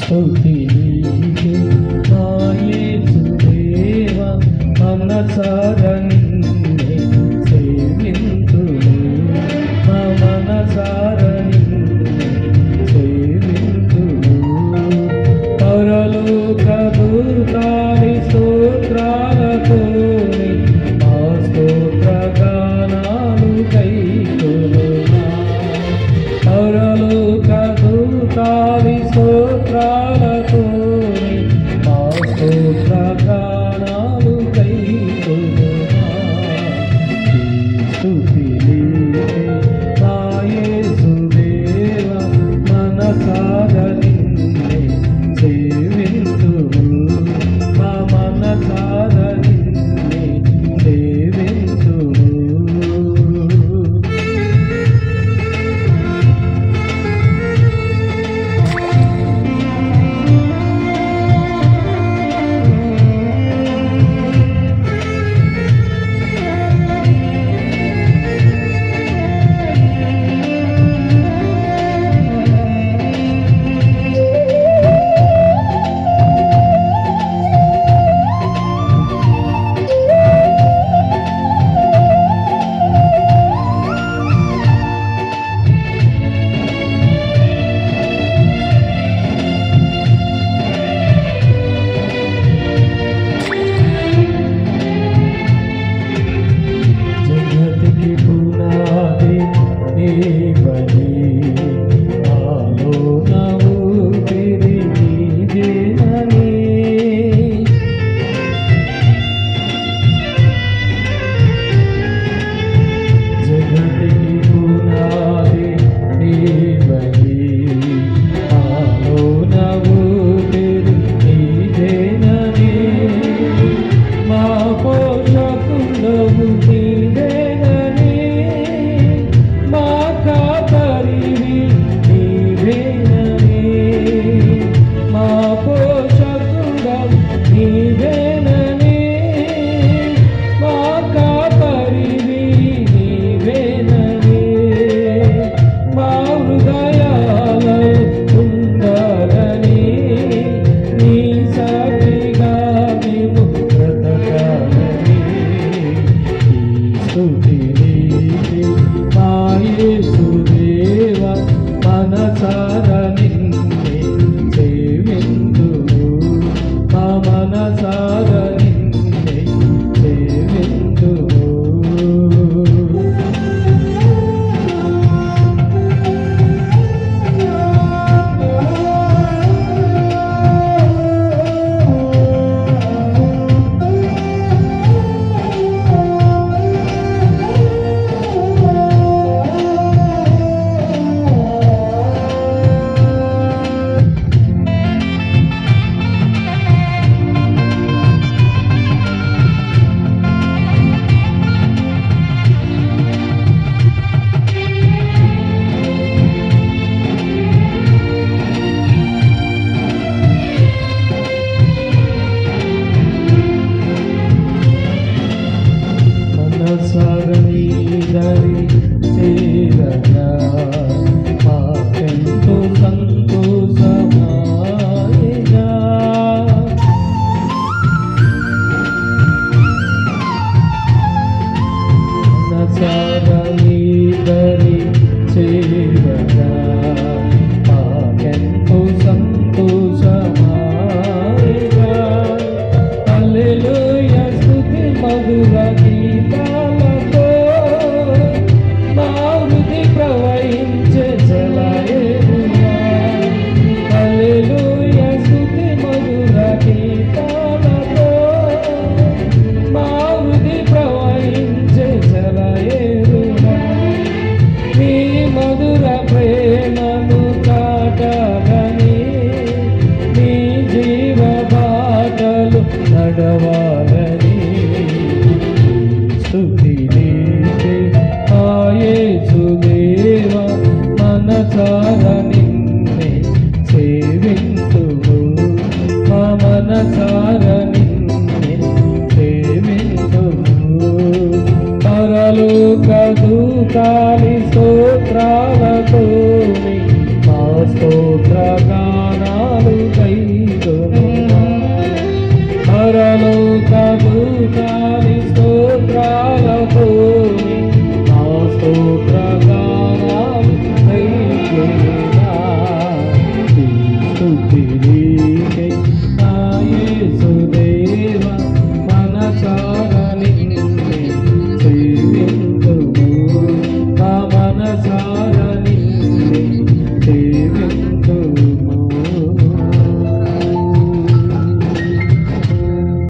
స్తుతి నీకే నా యేసుదేవా మనసారా నిన్నే సేవింతును నా మనసారా నిన్నే సేవింతును పరలోక దూతాలి స్తోత్రాలతోని మా స్తోత్ర గానాలు గైకొనుమా పరలోక దూతాలి స్తోత్రాలతోని మా స్తోత్ర గానాలు గైకొనుమా స్తుతి నీకే నా యేసుదేవా మనసారా నిన్నే సేవింతుము మా మనసారా నిన్నే సేవింతుము. జగతికి పునాది నీవని నాలో నా ఊపిరి నీవేనని జగతికి పునాది నీవని నాలో నా ఊపిరి నీవేనని మా పోషకుడవు నీవేనని మా కాపరివి నీవేనని మా పోషకుడవు నీవేనని మా కాపరివి నీవేనని మా హృదయాలలో ఉండాలని నీ సాక్షిగా మేము బ్రతకాలని స్తుతి నీకే మా యేసుదేవా మనసారా నిన్నే సేవింతుము మా మనసారా నిన్నే సేవింతుము. మనసారని దరి చేరగా మాకెంతో సంతోషమాయగా మనసారని దరి చేరగా మాకెంతో సంతోషమాయగా హల్లెలూయా స్తుతి మధుర గీతాలతో మా హృది ప్రవహించే జలయేరునా హల్లెలూయా స్తుతి మధుర గీతాలతో మా హృది ప్రవహించే జలయేరునా నీ మధుర ప్రేమను కాటగని నీ జీవ బాటలు నడవాలని స్తుతి నీకే ఆ యేసుదేవా మనసారా నిన్నే సేవింతుము మా మనసారా నిన్నే సేవింతుము పరలోక దూతాలి స్తోత్రాలతోని మా స్తోత్ర గానాలు స్థుతిని